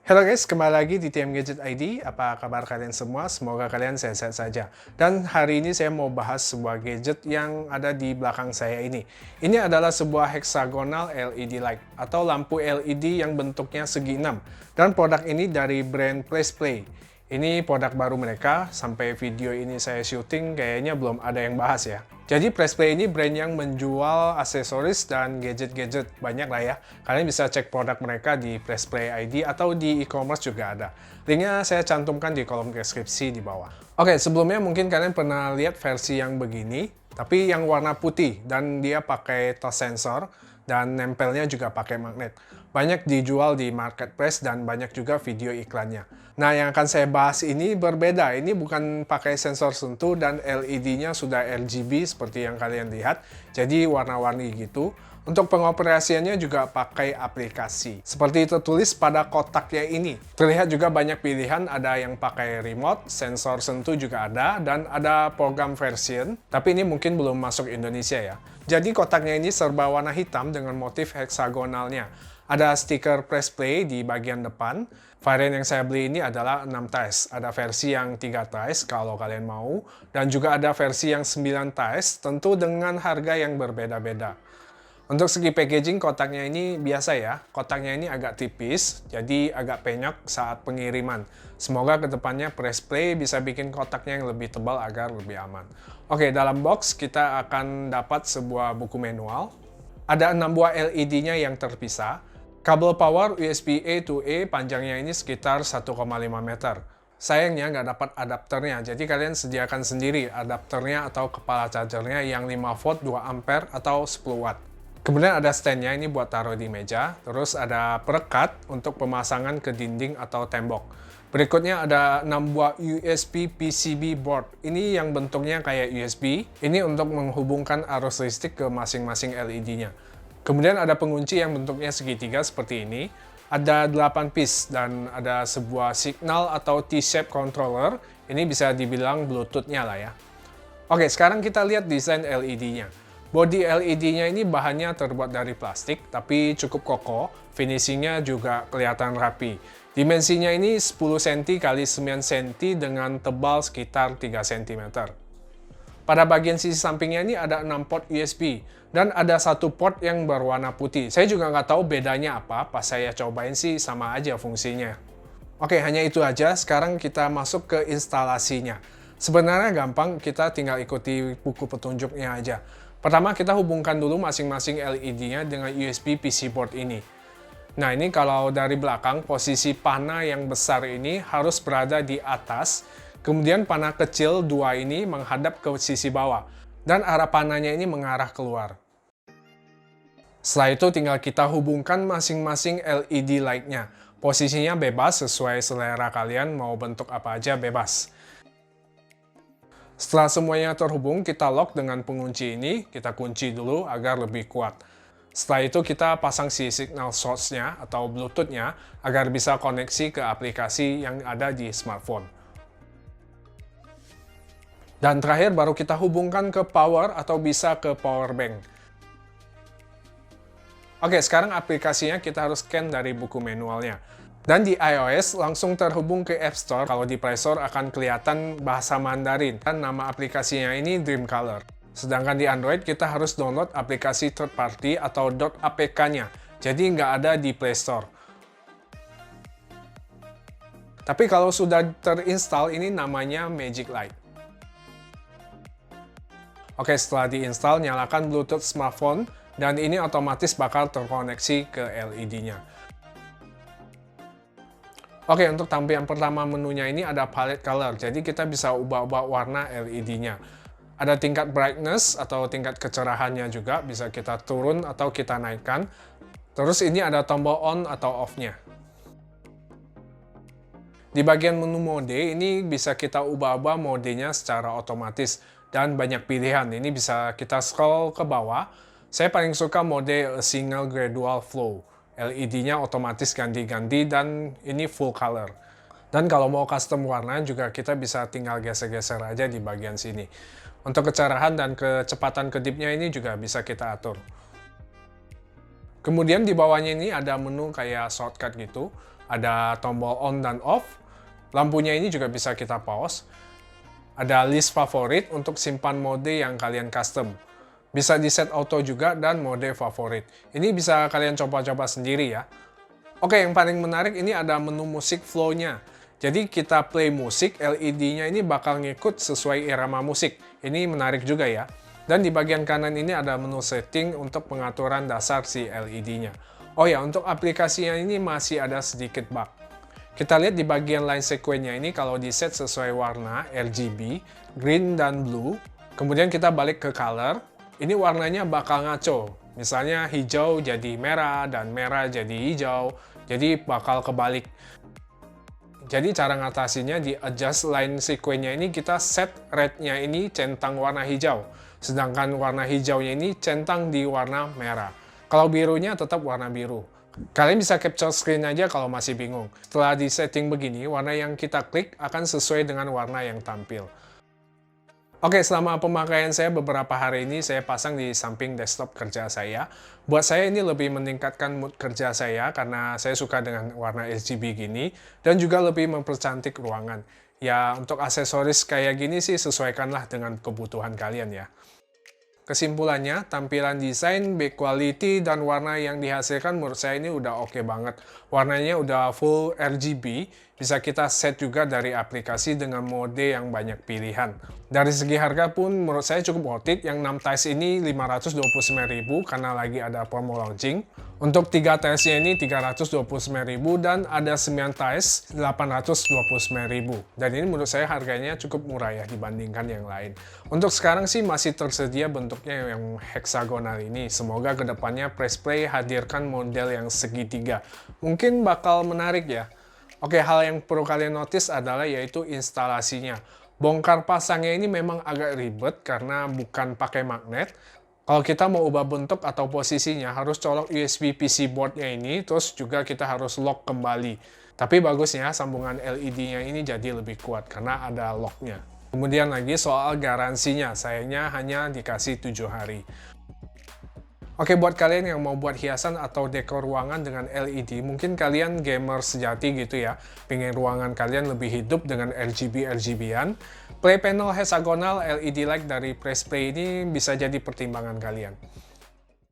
Halo guys, kembali lagi di TM Gadget ID. Apa kabar kalian semua? Semoga kalian sehat-sehat saja. Dan hari ini saya mau bahas sebuah gadget yang ada di belakang saya ini. Ini adalah sebuah hexagonal LED light atau lampu LED yang bentuknya segi 6. Dan produk ini dari brand PressPlay. Ini produk baru mereka, sampai video ini saya syuting kayaknya belum ada yang bahas ya. Jadi PressPlay ini brand yang menjual aksesoris dan gadget-gadget banyak lah ya. Kalian bisa cek produk mereka di PressPlay ID atau di e-commerce juga ada. Linknya saya cantumkan di kolom deskripsi di bawah. Oke, sebelumnya mungkin kalian pernah lihat versi yang begini, tapi yang warna putih dan dia pakai touch sensor dan nempelnya juga pakai magnet. Banyak dijual di marketplace dan banyak juga video iklannya. Nah, yang akan saya bahas ini berbeda. Ini bukan pakai sensor sentuh dan LED-nya sudah RGB seperti yang kalian lihat. Jadi warna-warni gitu. Untuk pengoperasiannya juga pakai aplikasi. Seperti tertulis pada kotaknya ini. Terlihat juga banyak pilihan, ada yang pakai remote, sensor sentuh juga ada, dan ada program version. Tapi ini mungkin belum masuk Indonesia ya. Jadi kotaknya ini serba warna hitam dengan motif heksagonalnya. Ada stiker PressPlay di bagian depan. Varian yang saya beli ini adalah 6 tiles. Ada versi yang 3 tiles kalau kalian mau. Dan juga ada versi yang 9 tiles, tentu dengan harga yang berbeda-beda. Untuk segi packaging kotaknya ini biasa ya. Kotaknya ini agak tipis, jadi agak penyok saat pengiriman. Semoga kedepannya PressPlay bisa bikin kotaknya yang lebih tebal agar lebih aman. Oke, dalam box kita akan dapat sebuah buku manual. Ada 6 buah LED-nya yang terpisah. Kabel power USB A to A panjangnya ini sekitar 1,5 meter. Sayangnya nggak dapat adapternya, jadi kalian sediakan sendiri adapternya atau kepala chargernya yang 5 volt 2 ampere atau 10 watt. Kemudian ada standnya, ini buat taruh di meja. Terus ada perekat untuk pemasangan ke dinding atau tembok. Berikutnya ada 6 buah USB PCB board. Ini yang bentuknya kayak USB. Ini untuk menghubungkan arus listrik ke masing-masing LED-nya. Kemudian ada pengunci yang bentuknya segitiga seperti ini. Ada 8 piece dan ada sebuah signal atau T-shape controller. Ini bisa dibilang Bluetooth-nya lah ya. Oke, sekarang kita lihat desain LED-nya. Bodi LED-nya ini bahannya terbuat dari plastik, tapi cukup kokoh. Finishingnya juga kelihatan rapi. Dimensinya ini 10 cm x 9 cm dengan tebal sekitar 3 cm. Pada bagian sisi sampingnya ini ada 6 port USB dan ada satu port yang berwarna putih. Saya juga nggak tahu bedanya apa, pas saya cobain sih sama aja fungsinya. Oke, hanya itu aja. Sekarang kita masuk ke instalasinya. Sebenarnya gampang, kita tinggal ikuti buku petunjuknya aja. Pertama, kita hubungkan dulu masing-masing LED-nya dengan USB PC board ini. Nah, ini kalau dari belakang, posisi panah yang besar ini harus berada di atas. Kemudian panah kecil 2 ini menghadap ke sisi bawah. Dan arah panahnya ini mengarah keluar. Setelah itu tinggal kita hubungkan masing-masing LED light-nya. Posisinya bebas sesuai selera kalian, mau bentuk apa aja bebas. Setelah semuanya terhubung, kita lock dengan pengunci ini, kita kunci dulu agar lebih kuat. Setelah itu kita pasang si signal source-nya atau Bluetooth-nya agar bisa koneksi ke aplikasi yang ada di smartphone. Dan terakhir baru kita hubungkan ke power atau bisa ke power bank. Oke, sekarang aplikasinya kita harus scan dari buku manualnya. Dan di iOS langsung terhubung ke App Store. Kalau di Play Store akan kelihatan bahasa Mandarin. Dan nama aplikasinya ini Dreamcolor. Sedangkan di Android kita harus download aplikasi third party atau .apk-nya. Jadi nggak ada di Play Store. Tapi kalau sudah terinstall ini namanya Magic Light. Oke, setelah diinstal nyalakan Bluetooth smartphone. Dan ini otomatis bakal terkoneksi ke LED-nya. Oke, untuk tampilan pertama menunya ini ada palette color, jadi kita bisa ubah-ubah warna LED-nya. Ada tingkat brightness atau tingkat kecerahannya juga, bisa kita turun atau kita naikkan. Terus ini ada tombol on atau off-nya. Di bagian menu mode, ini bisa kita ubah-ubah modenya secara otomatis. Dan banyak pilihan, ini bisa kita scroll ke bawah. Saya paling suka mode single gradual flow. LED-nya otomatis ganti-ganti dan ini full color. Dan kalau mau custom warna juga kita bisa tinggal geser-geser aja di bagian sini. Untuk kecerahan dan kecepatan kedipnya ini juga bisa kita atur. Kemudian di bawahnya ini ada menu kayak shortcut gitu. ada tombol on dan off. Lampunya ini juga bisa kita pause. Ada list favorit untuk simpan mode yang kalian custom. Bisa di set auto juga dan mode favorit. Ini bisa kalian coba-coba sendiri ya. Oke, yang paling menarik ini ada menu musik flow-nya. Jadi kita play musik, LED-nya ini bakal ngikut sesuai irama musik. Ini menarik juga ya. Dan di bagian kanan ini ada menu setting untuk pengaturan dasar si LED-nya. Oh ya, untuk aplikasinya ini masih ada sedikit bug. Kita lihat di bagian line sequence-nya ini kalau di set sesuai warna RGB, green dan blue. Kemudian kita balik ke color, ini warnanya bakal ngaco. Misalnya hijau jadi merah dan merah jadi hijau, jadi bakal kebalik. Jadi cara ngatasinya di adjust line sequence-nya ini kita set red-nya ini centang warna hijau. Sedangkan warna hijaunya ini centang di warna merah. Kalau birunya tetap warna biru. Kalian bisa capture screen aja kalau masih bingung. Setelah di setting begini, warna yang kita klik akan sesuai dengan warna yang tampil. Oke, selama pemakaian saya beberapa hari ini, saya pasang di samping desktop kerja saya. Buat saya ini lebih meningkatkan mood kerja saya karena saya suka dengan warna RGB gini dan juga lebih mempercantik ruangan. Ya, untuk aksesoris kayak gini sih sesuaikanlah dengan kebutuhan kalian ya. Kesimpulannya, tampilan desain, baik quality, dan warna yang dihasilkan menurut saya ini udah oke banget. Warnanya udah full RGB, bisa kita set juga dari aplikasi dengan mode yang banyak pilihan. Dari segi harga pun menurut saya cukup worth it, yang 6 tiles ini 529.000 karena lagi ada promo launching. Untuk 3 tilesnya ini 329.000 dan ada 9 tiles 829.000. Dan ini menurut saya harganya cukup murah ya dibandingkan yang lain. Untuk sekarang sih masih tersedia bentuknya yang heksagonal ini. Semoga kedepannya Pressplay hadirkan model yang segitiga. Mungkin bakal menarik ya. Oke, hal yang perlu kalian notice adalah yaitu instalasinya. Bongkar pasangnya ini memang agak ribet karena bukan pakai magnet. Kalau kita mau ubah bentuk atau posisinya, harus colok USB PC board-nya ini, terus juga kita harus lock kembali. Tapi bagusnya sambungan LED-nya ini jadi lebih kuat karena ada lock-nya. Kemudian lagi soal garansinya, sayangnya hanya dikasih 7 hari. Oke, buat kalian yang mau buat hiasan atau dekor ruangan dengan LED, mungkin kalian gamer sejati gitu ya, pengen ruangan kalian lebih hidup dengan RGB-RGB-an, play panel hexagonal LED light dari Pressplay ini bisa jadi pertimbangan kalian.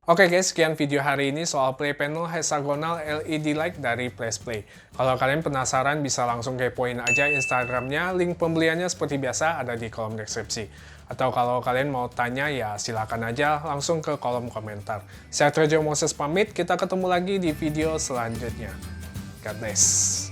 Oke guys, sekian video hari ini soal play panel hexagonal LED light dari Pressplay. Kalau kalian penasaran bisa langsung kepoin aja Instagramnya, link pembeliannya seperti biasa ada di kolom deskripsi. Atau kalau kalian mau tanya ya silakan aja langsung ke kolom komentar. Saya Trejo Moses pamit, kita ketemu lagi di video selanjutnya. God bless.